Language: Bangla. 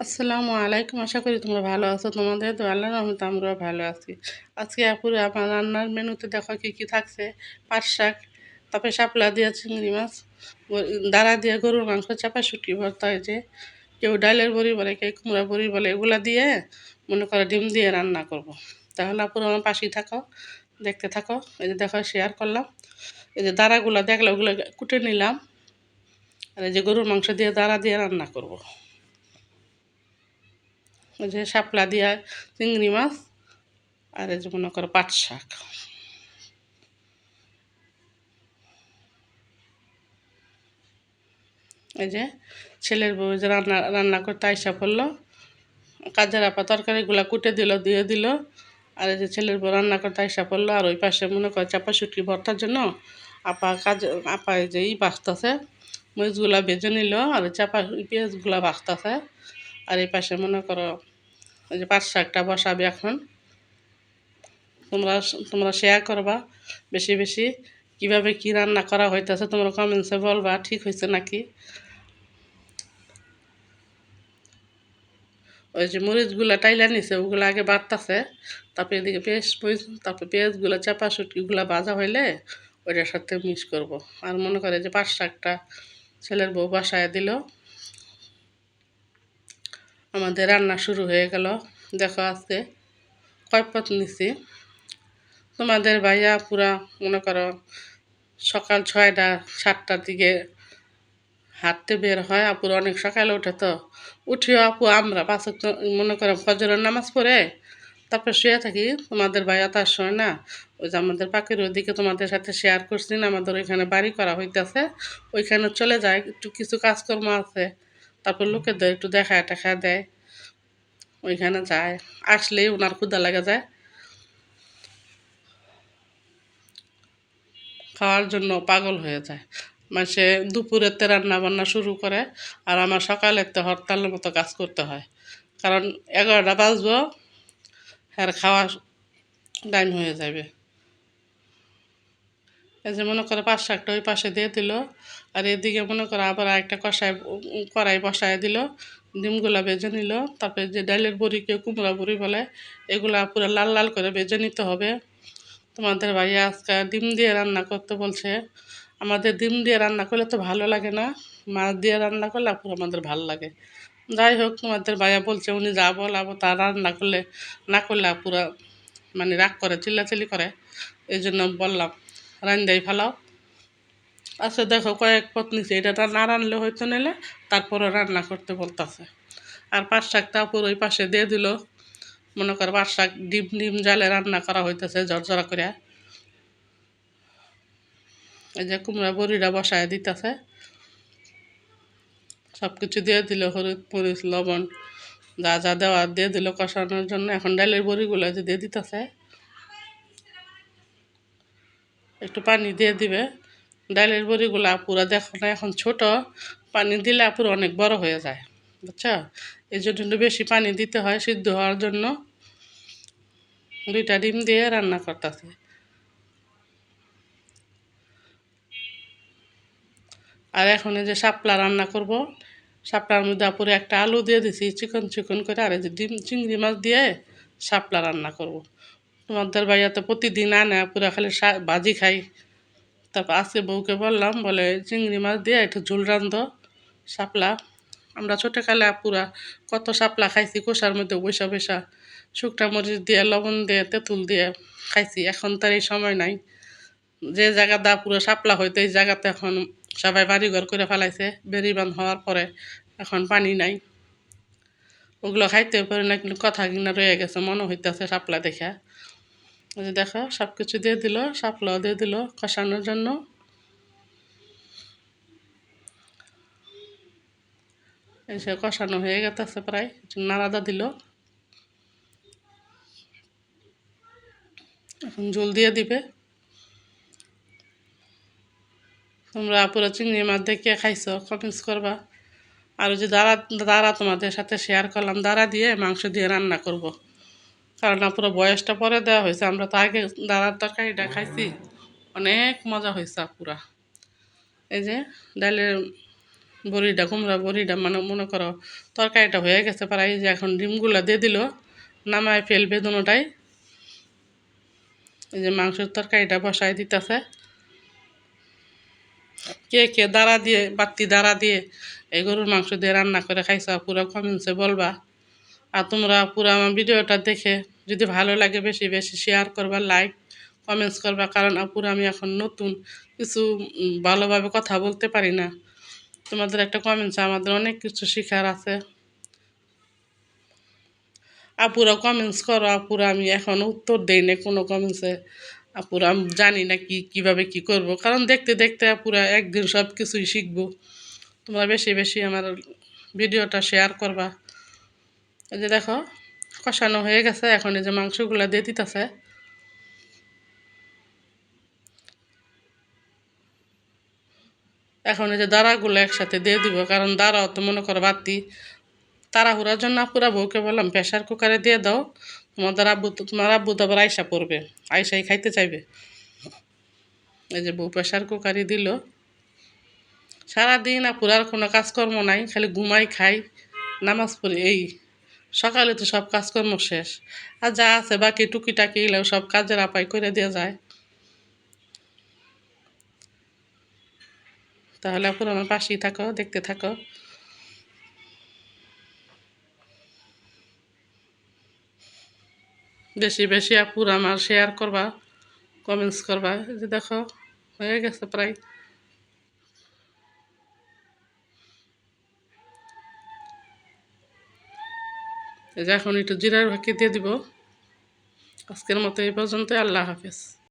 আসসালামু আলাইকুম। আশা করি তোমরা ভালো আছো। তোমাদের তো আল্লাহর রহমতে আমরাও ভালো আছি। আজকে আপুরে আমার রান্নার মেনুতে দেখো কী কী থাকছে। পাট শাক, তারপরে শাপলা দিয়ে চিংড়ি মাছ, দাঁড়া দিয়ে গরুর মাংস, চাপা শুটকি ভর্তা, এই যে কেউ ডালের বড়ি বলে, কেউ কুমড়া বড়ি বলে, এগুলা দিয়ে মনে করো ডিম দিয়ে রান্না করব। তাহলে আপুর আমার পাশেই থাকো, দেখতে থাকো। এই যে দেখো শেয়ার করলাম। এই যে দাঁড়াগুলো দেখলে ওগুলো কুটে নিলাম। আর এই যে গরুর মাংস দিয়ে দাঁড়া দিয়ে রান্না করব। ওই যে শাপলা দিয়া চিংড়ি মাছ, আর এই যে মনে করো পাট শাক। এই যে ছেলের বউ যে রান্না রান্না করতে আইসা পড়লো, কাজের আপা তরকারিগুলা কুটে দিল, দিয়ে দিল। আর এই যে ছেলের বউ রান্না করতে আইসা পড়লো। আর ওই পাশে মনে করো চাপা শুটকি ভর্তার জন্য আপা এই যে বাঁচতেছে, মরিচগুলা ভেজে নিল। আর চাপা পেঁয়াজগুলা বাঁচতেছে। আর এই পাশে মনে করো ওই যে পাট শাকটা বসাবে এখন। তোমরা তোমরা শেয়ার করবা বেশি বেশি, কিভাবে কি রান্না করা হইতেছে তোমরা কমেন্টসে বলবা ঠিক হয়েছে নাকি। ওই যে মরিচগুলা টাইলা নিছে ওগুলো আগে বাড়তাছে, তারপরে এদিকে পেঁয়াজ মরিচ, তারপর পেঁয়াজগুলো চাপা শুটকিগুলো ভাজা হইলে ওইটার সাথে মিক্স করব। আর মনে করে যে পাট শাকটা ছেলের বউ বাসায় দিল। আমাদের রান্না শুরু হয়ে গেল। দেখো আজকে কয় পথ নিছি। তোমাদের ভাইয়া পুরা মনে করো সকাল 6টা 7টার দিকে হাঁটতে বের হয়। আপুর অনেক সকালে ওঠে, তো উঠিও আপু আমরা পাঁচ ওয়াক্ত মনে করো ফজরের নামাজ পড়ে তারপর শুয়ে থাকি। তোমাদের ভাইয়া তার শোয় না। ওই যে আমাদের পাখির ওইদিকে তোমাদের সাথে শেয়ার করছি না, আমাদের ওইখানে বাড়ি করা হইতেছে, ওইখানে চলে যায়, একটু কিছু কাজকর্ম আছে, তারপর লোকেদের একটু দেখায় টেখায় দেয়। ওইখানে যায়, আসলেই ওনার ক্ষুদা লেগে যায়, খাওয়ার জন্য পাগল হয়ে যায়। সে দুপুরেতে রান্না বান্না শুরু করে, আর আমার সকালেতে হরতালের মতো কাজ করতে হয়, কারণ 11টা বাজবো আর খাওয়া টাইম হয়ে যাবে। এই যে মনে করো পাঁচ শাকটা ওই পাশে দিয়ে দিল। আর এদিকে মনে করো আবার একটা কড়াই বসায় দিল, ডিমগুলা ভেজে নিল। তারপরে যে ডালের বড়ি, কেউ কুমড়া বড়ি বলে, এগুলা পুরো লাল লাল করে ভেজে নিতে হবে। তোমাদের ভাইয়া আজকে ডিম দিয়ে রান্না করতে বলছে। আমাদের ডিম দিয়ে রান্না করলে তো ভালো লাগে না, মাছ দিয়ে রান্না করলে পুরো আমাদের ভালো লাগে। যাই হোক, তোমাদের ভাইয়া বলছে উনি যা বলাবো তা রান্না করলে, না করলে পুরা মানে রাগ করে, চিল্লাচিল্লি করে। এই জন্য বললাম রান্নাই ফেলাও। আচ্ছা দেখো কয়েক পথ নিচে, এটা না রানলে হয়তো নিলে তারপরে রান্না করতে বলতেছে। আর পাট শাকটা পুরো ওই পাশে দিয়ে দিল। মনে করো পাট শাক ডিম ডিম জালে রান্না করা হইতেছে ঝরঝরা করে। এই যে কুমড়া বড়িটা বসায় দিতেছে, সব কিছু দিয়ে দিল, হলুদ মরিচ লবণ যা যা দেওয়া দিয়ে দিল কষানোর জন্য। এখন ডালের বড়িগুলো যে দিয়ে দিতেছে, একটু পানি দিয়ে দিবে। ডালের বড়িগুলা পুরো দেখো না এখন ছোট, পানি দিলে পুরো অনেক বড় হয়ে যায়, বুঝছো। এই জন্য একটু বেশি পানি দিতে হয় সিদ্ধ হওয়ার জন্য। 2টা ডিম দিয়ে রান্না করতেছে। আর এখন এই যে শাপলা রান্না করব। শাপলার মধ্যে পুরো একটা আলু দিয়ে দিছি চিকন চিকন করে। আর এই যে ডিম চিংড়ি মাছ দিয়ে শাপলা রান্না করব। তোমাদের ভাইয়া তো প্রতিদিন আনে, পুরো খালি ভাজি খাই। তারপর আজকে বউকে বললাম, বলে চিংড়ি মাছ দিয়ে একটু ঝোল রান্ধো শাপলা। আমরা ছোটোকালে পুরা কত শাপলা খাইছি, কষার মধ্যে বৈশা বৈশা শুকনা মরিচ দিয়ে লবণ দিয়ে তেঁতুল দিয়ে খাইছি। এখন তার এই সময় নাই। যে জায়গাটা পুরো শাপলা হইতো এই জায়গাতে এখন সবাই বাড়িঘর করে ফেলাইছে বেরিবান হওয়ার পরে, এখন পানি নাই, ওগুলো খাইতে পারে না। কিন্তু কথা কিনা রয়ে গেছে, মনে হইতেছে শাপলা দেখা। ওই যে দেখো সব কিছু দিয়ে দিল, শাপলাও দিয়ে দিল কষানোর জন্য। এসে কষানো হয়ে গেছে প্রায়, নাড়াদা দিল। এখন ঝোল দিয়ে দিবে। তোমরা পুরো চিংড়ি মাছ দেখে খাইছো কমেন্টস করবা। আর যে দাঁড়া দাঁড়া তোমাদের সাথে শেয়ার করলাম, দাঁড়া দিয়ে মাংস দিয়ে রান্না করব। কারণ পুরো বয়সটা পরে দেওয়া হয়েছে, আমরা তো আগে দাঁড়ার তরকারিটা খাইছি, অনেক মজা হয়েছে পুরা। এই যে ডালের বড়িটা কুমড়া বড়িটা মানে মনে করো তরকারিটা হয়ে গেছে প্রায়, যে এখন ডিমগুলো দিয়ে দিল, নামায় ফেলবে দুটাই। এই যে মাংসের তরকারিটা বসায় দিতেছে। কে কে দাঁড়া দিয়ে বাত্তি দাঁড়া দিয়ে এই গরুর মাংস দিয়ে রান্না করে খাইছা পুরো কমেন্টসে বলবা। আর তোমরা পুরো আমার ভিডিওটা দেখে যদি ভালো লাগে বেশি বেশি শেয়ার করবা, লাইক কমেন্টস করবা, কারণ আপুরা আমি এখন নতুন কিছু ভালোভাবে কথা বলতে পারি না। তোমাদের একটা কমেন্টস আমাদের অনেক কিছু শেখার আছে। আপুরা কমেন্টস করো, আপুরা আমি এখন উত্তর দেই না কোনো কমেন্টসে। আপুরা আমি জানি না কিভাবে কি করব, কারণ দেখতে দেখতে আপুরা একদিন সব কিছুই শিখবো। তোমরা বেশি বেশি আমার ভিডিওটা শেয়ার করবা। এই যে দেখো কষানো হয়ে গেছে, এখন এই যে মাংসগুলো দিয়ে দিতেছে। এখন এই যে দাঁড়াগুলো একসাথে দিয়ে দিব, কারণ দাঁড়াও তো মনে করো বাতি তাড়াহুড়ার জন্য আপুরা বউকে বললাম প্রেশার কুকারে দিয়ে দাও, তোমার আব্বু তো আবার আয়সা পড়বে, আয়সাই খাইতে চাইবে। এই যে বউ প্রেশার কুকারই দিল। সারাদিন আপুরার কোনো কাজকর্ম নাই, খালি ঘুমাই খাই নামাজ পড়ি, এই সকালে তো সব কাজকর্ম শেষ। আর যা আছে বাকি টুকিটাকি এলেও সব কাজের আপাই করে দেওয়া যায়। তাহলে আপুরা আমার পাশেই থাকো, দেখতে থাকো। বেশি বেশি আপুরা আমার শেয়ার করবা, কমেন্টস করবা। এই যে দেখো হয়ে গেছে প্রায়। এই যে এখন একটু জিরার ফাঁকি দিয়ে দিব। আজকের মতো এই পর্যন্ত, আল্লাহ হাফেজ।